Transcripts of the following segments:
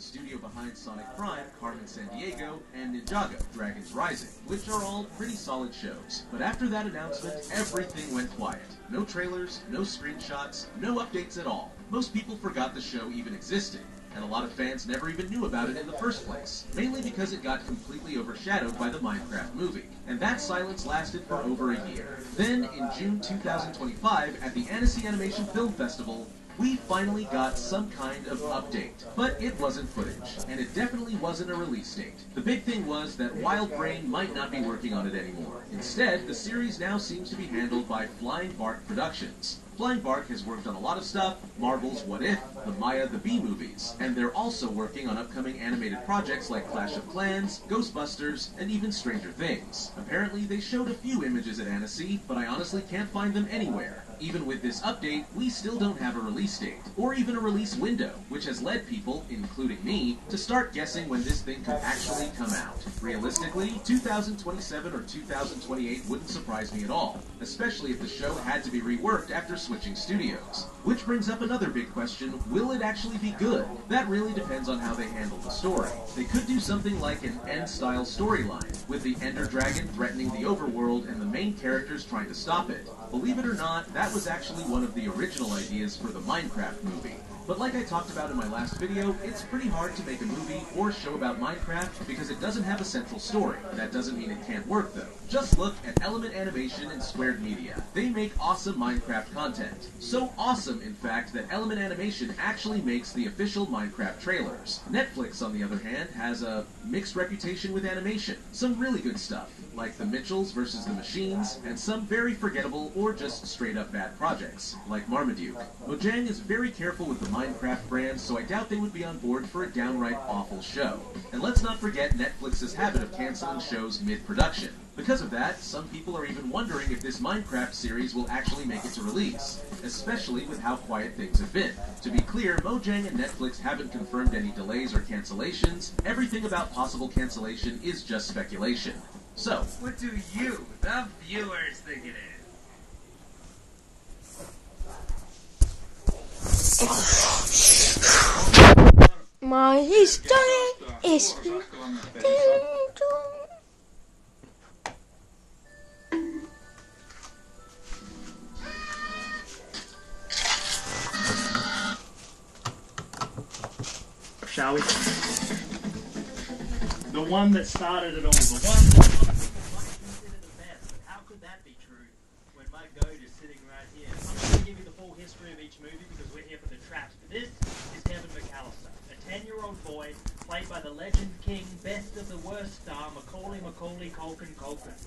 the studio behind Sonic Prime, Carmen Sandiego, and Ninjago, Dragons Rising, which are all pretty solid shows. But after that announcement, everything went quiet. No trailers, no screenshots, no updates at all. Most people forgot the show even existed, and a lot of fans never even knew about it in the first place, mainly because it got completely overshadowed by the Minecraft movie. And that silence lasted for over a year. Then, in June 2025, at the Annecy Animation Film Festival, we finally got some kind of update. But it wasn't footage, and it definitely wasn't a release date. The big thing was that Wild Brain might not be working on it anymore. Instead, the series now seems to be handled by Flying Bark Productions. Flying Bark has worked on a lot of stuff: Marvel's What If, the Maya the Bee movies, and they're also working on upcoming animated projects like Clash of Clans, Ghostbusters, and even Stranger Things. Apparently, they showed a few images at Annecy, but I honestly can't find them anywhere. Even with this update, we still don't have a release date, or even a release window, which has led people, including me, to start guessing when this thing could actually come out. Realistically, 2027 or 2028 wouldn't surprise me at all, especially if the show had to be reworked after switching studios. Which brings up another big question: will it actually be good? That really depends on how they handle the story. They could do something like an End-style storyline, with the Ender Dragon threatening the overworld and the main characters trying to stop it. Believe it or not, that was actually one of the original ideas for the Minecraft movie. But like I talked about in my last video, it's pretty hard to make a movie or show about Minecraft because it doesn't have a central story. That doesn't mean it can't work though. Just look at Element Animation and Squared Media. They make awesome Minecraft content. So awesome, in fact, that Element Animation actually makes the official Minecraft trailers. Netflix, on the other hand, has a mixed reputation with animation. Some really good stuff, like The Mitchells vs. the Machines, and some very forgettable or just straight up bad projects, like Marmaduke. Mojang is very careful with the Minecraft brand, so I doubt they would be on board for a downright awful show. And let's not forget Netflix's habit of canceling shows mid-production. Because of that, some people are even wondering if this Minecraft series will actually make it to release, especially with how quiet things have been. To be clear, Mojang and Netflix haven't confirmed any delays or cancellations. Everything about possible cancellation is just speculation. So, what do you, the viewers, think it is? My history is shall we? The one that started it all, the one that a lot of people might consider the best, but how could that be true when my goat is sitting right here? I'm not going to give you the full history of each movie because we're here for the traps, but this is Kevin McAllister, a 10-year-old boy played by the legend king, best of the worst star, Macaulay Culkin.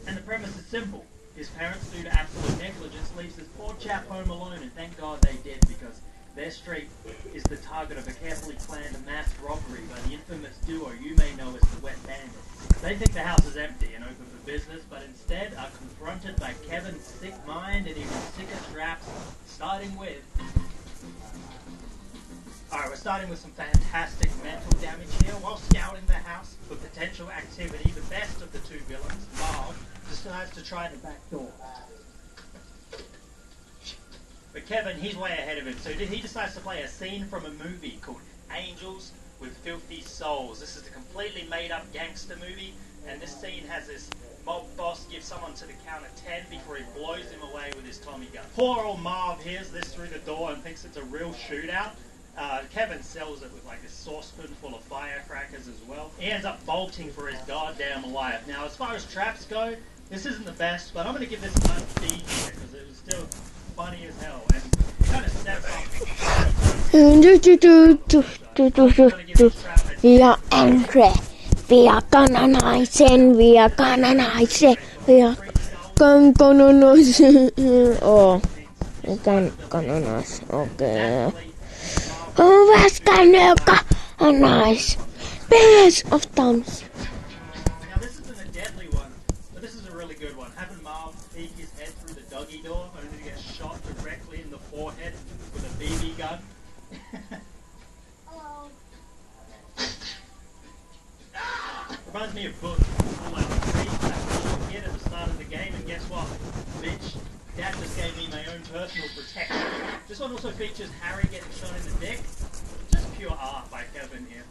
And the premise is simple. His parents, due to absolute negligence, leaves this poor chap home alone, and thank God they did, because their street is the target of a carefully planned mass robbery by the infamous duo you may know as the Wet Bandits. They think the house is empty and open for business, but instead are confronted by Kevin's sick mind and even sicker traps, starting with... Alright, we're starting with some fantastic mental damage here. While scouting the house for potential activity, the best of the two villains, Marv, decides to try the back door. But Kevin, he's way ahead of him, so he decides to play a scene from a movie called Angels with Filthy Souls. This is a completely made-up gangster movie, and this scene has this mob boss give someone to the count of 10 before he blows him away with his Tommy gun. Poor old Marv hears this through the door and thinks it's a real shootout. Kevin sells it with like a saucepan full of firecrackers as well. He ends up bolting for his goddamn life. Now, as far as traps go, this isn't the best, but I'm going to give this a B here because it was still funny as hell, and it kind of steps up. We are angry. We are gonna nice and we are gonna nice. We are gonna nice. Oh, we gonna nice. Okay. Oh, what's gonna go nice? Billions of times. Now this isn't a deadly one, but this is a really good one. Having Marv peek his head through the doggy door only to get shot directly in the forehead with a BB gun. Hello. Reminds me of Book Fallout 3, that little kid at the start of the game, and guess what? Bitch, Dad just gave me my own personal protection. This one also features Harry getting shot in the dick. Just pure art by Kevin here.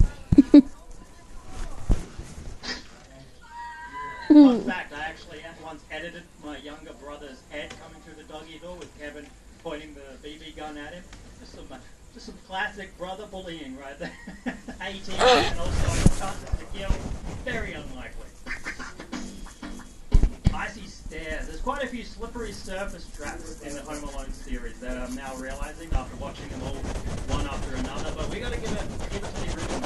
Fun fact, I actually once edited my younger brother's head coming through the doggy door with Kevin pointing the BB gun at him. Just some classic brother bullying right there. 18 and also chances to kill. Very unlikely. Icy stairs. There's quite a few slippery surface traps in the Home Alone series that I'm now realizing after watching them all one after another. But we got to give it to the original.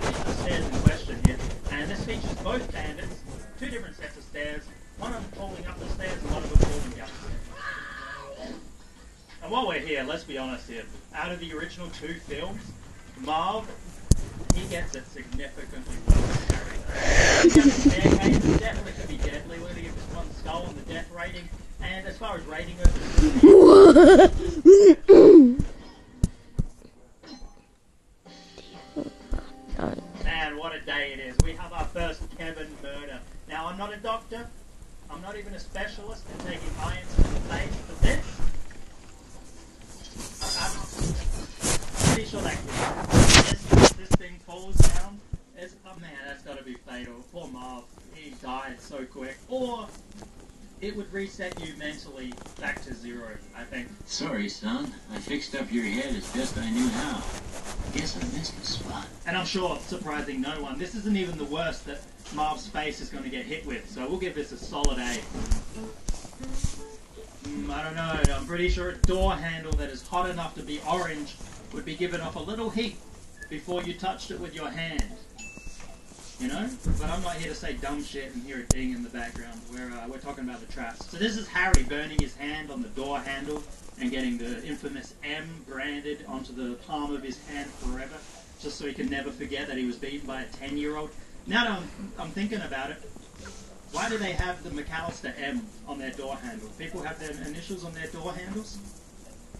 These are the stairs in question here, and this features both bandits, two different sets of stairs. One of them falling up the stairs and one of them falling down the stairs. And while we're here, let's be honest here. Out of the original two films, Marv, he gets it significantly worse than Harry. The staircase definitely could be deadly. We're going to give this one skull on the death rating. And as far as rating goes, man, what a day it is. We have our first Kevin murder. Now, I'm not a doctor. I'm not even a specialist in taking irons to the face, but I'm pretty sure that this thing falls down. Oh man, that's got to be fatal. Poor Marv, he died so quick. Or it would reset you mentally back to zero, I think. Sorry, son. I fixed up your head as best I knew how. Guess I missed the spot. And I'm sure, surprising no one, this isn't even the worst that Marv's face is going to get hit with, so we'll give this a solid A. I don't know, I'm pretty sure a door handle that is hot enough to be orange would be given off a little heat before you touched it with your hand. You know? But I'm not here to say dumb shit and hear a ding in the background. We're talking about the traps. So this is Harry burning his hand on the door handle and getting the infamous M branded onto the palm of his hand forever, just so he can never forget that he was beaten by a 10-year-old. Now that I'm thinking about it, why do they have the McAllister M on their door handle? People have their initials on their door handles?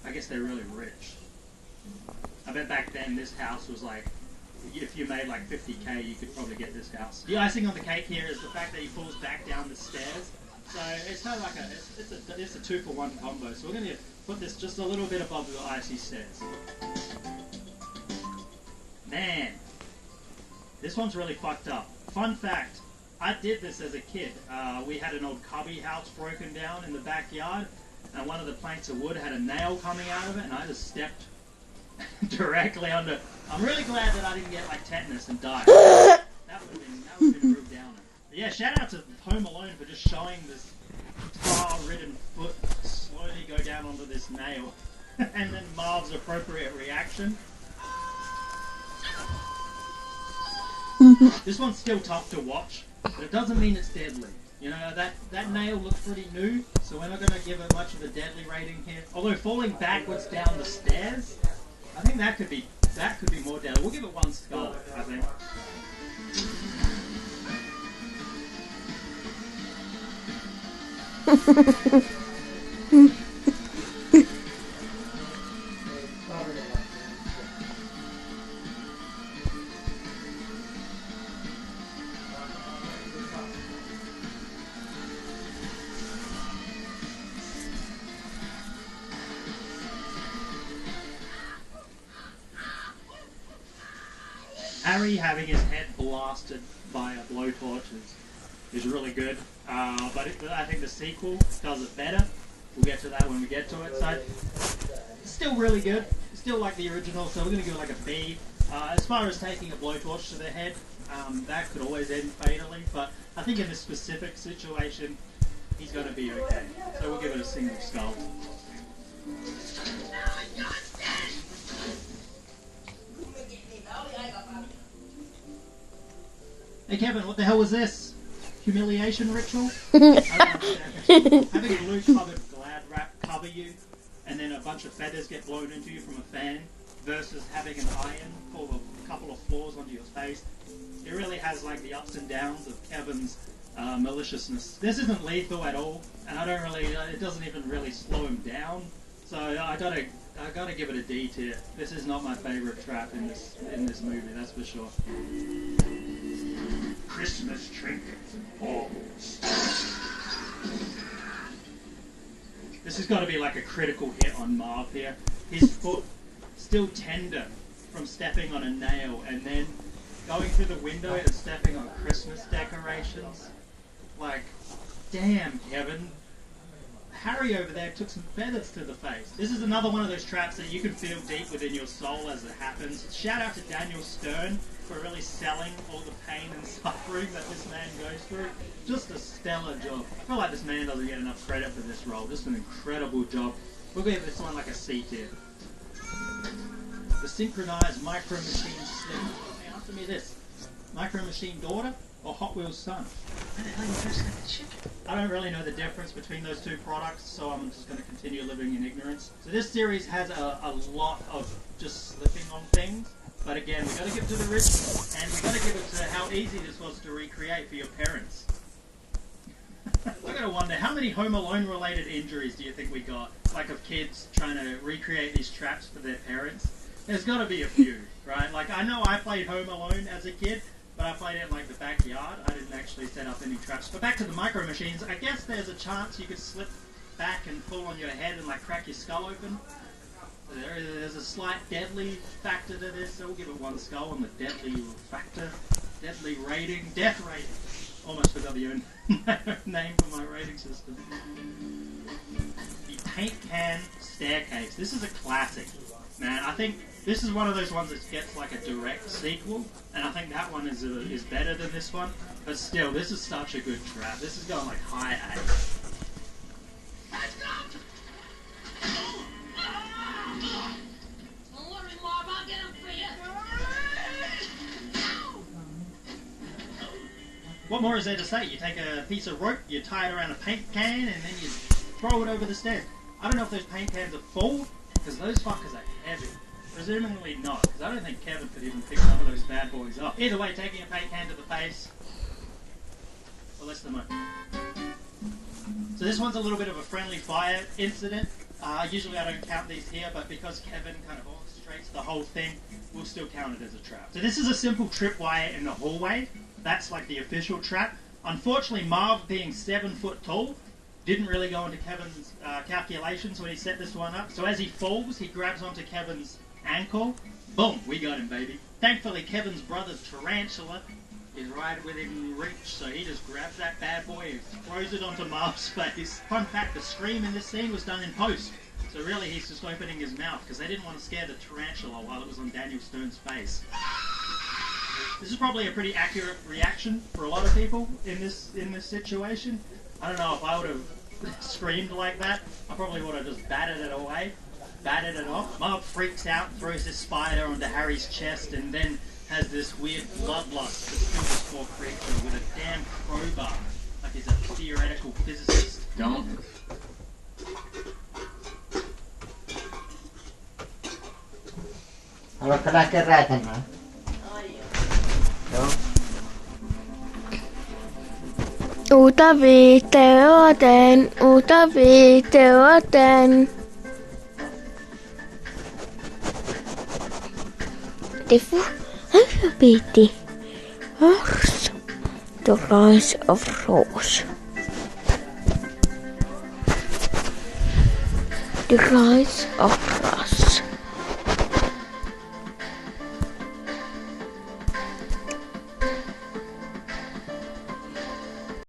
I guess they're really rich. I bet back then this house was like, if you made like 50k, you could probably get this house. The icing on the cake here is the fact that he falls back down the stairs. So it's kind of like it's a 2-for-1 combo. So we're going to put this just a little bit above the icy stairs. Man, this one's really fucked up. Fun fact, I did this as a kid. We had an old cubby house broken down in the backyard, and one of the planks of wood had a nail coming out of it, and I just stepped directly under. I'm really glad that I didn't get like tetanus and die. That would have been a real downer. But yeah, shout out to Home Alone for just showing this tar-ridden foot slowly go down onto this nail, and then Marv's appropriate reaction. This one's still tough to watch, but it doesn't mean it's deadly. You know, that nail looks pretty new, so we're not going to give it much of a deadly rating here. Although falling backwards down the stairs, I think that could be more deadly. We'll give it one skull, I think. Harry having his head blasted by a blowtorch is really good, but I think the sequel does it better. We'll get to that when we get to it. So it's still really good, still like the original. So we're going to go like a B. As far as taking a blowtorch to the head, that could always end fatally, but I think in this specific situation, he's going to be okay. So we'll give it a single skull. Hey Kevin, what the hell was this? Humiliation ritual? I don't understand. Having a blue covered glad wrap cover you, and then a bunch of feathers get blown into you from a fan, versus having an iron pull a couple of floors onto your face. It really has like the ups and downs of Kevin's maliciousness. This isn't lethal at all, and I don't really, it doesn't even really slow him down. So I gotta give it a D tier. This is not my favorite trap in this movie, that's for sure. Christmas trinkets all. This has got to be like a critical hit on Marv here. His foot still tender from stepping on a nail and then going through the window and stepping on Christmas decorations. Like, damn, Kevin. Harry over there took some feathers to the face. This is another one of those traps that you can feel deep within your soul as it happens. Shout out to Daniel Stern for really selling all the pain and suffering that this man goes through. Just a stellar job. I feel like this man doesn't get enough credit for this role. Just an incredible job. We'll give this one like a C tier. The synchronized Micro Machine Slim. Hey, answer me this. Micro Machine daughter or Hot Wheels son? Why the hell you dressed like a chicken? I don't really know the difference between those two products, so I'm just going to continue living in ignorance. So this series has a lot of just slipping on things, but again, we got to give it to the rich, and we got to give it to how easy this was to recreate for your parents. I gotta wonder, how many Home Alone related injuries do you think we got? Like of kids trying to recreate these traps for their parents? There's got to be a few, right? Like, I know I played Home Alone as a kid, but I played it in like the backyard. I didn't actually set up any traps. But back to the Micro Machines, I guess there's a chance you could slip back and fall on your head and like crack your skull open. There's a slight deadly factor to this, so we'll give it 1 skull on the deadly factor. Deadly rating, death rating. Almost forgot the own name for my rating system. The Paint Can Staircase. This is a classic, man. I think this is one of those ones that gets like a direct sequel, and I think that one is better than this one. But still, this is such a good trap. This is going like high A. Don't worry, Marv, I'll get him for you. What more is there to say? You take a piece of rope, you tie it around a paint can, and then you throw it over the stairs. I don't know if those paint cans are full, because those fuckers are heavy. Presumably not, because I don't think Kevin could even pick some of those bad boys up. Either way, taking a paint can to the face, or less than one. So this one's a little bit of a friendly fire incident. Usually I don't count these here, but because Kevin kind of orchestrates the whole thing, we'll still count it as a trap. So this is a simple tripwire in the hallway. That's like the official trap. Unfortunately, Marv, being 7 foot tall, didn't really go into Kevin's calculations when he set this one up. So as he falls, he grabs onto Kevin's ankle. Boom, we got him, baby. Thankfully, Kevin's brother's tarantula is right within reach, so he just grabs that bad boy and throws it onto Marv's face. Fun fact, the scream in this scene was done in post. So really, he's just opening his mouth, because they didn't want to scare the tarantula while it was on Daniel Stern's face. This is probably a pretty accurate reaction for a lot of people in this situation. I don't know if I would have screamed like that. I probably would have just batted it away, batted it off. Marv freaks out, throws this spider onto Harry's chest, and then has this weird bloodlust to kill this poor creature with a damn crowbar, like he's a theoretical physicist. Don't. Allora te la carrata, no? No? Uutta viitteoten, uutta viitteoten. Tifu, alphabeti. Ars, the rise of Rose. The rise of Rose.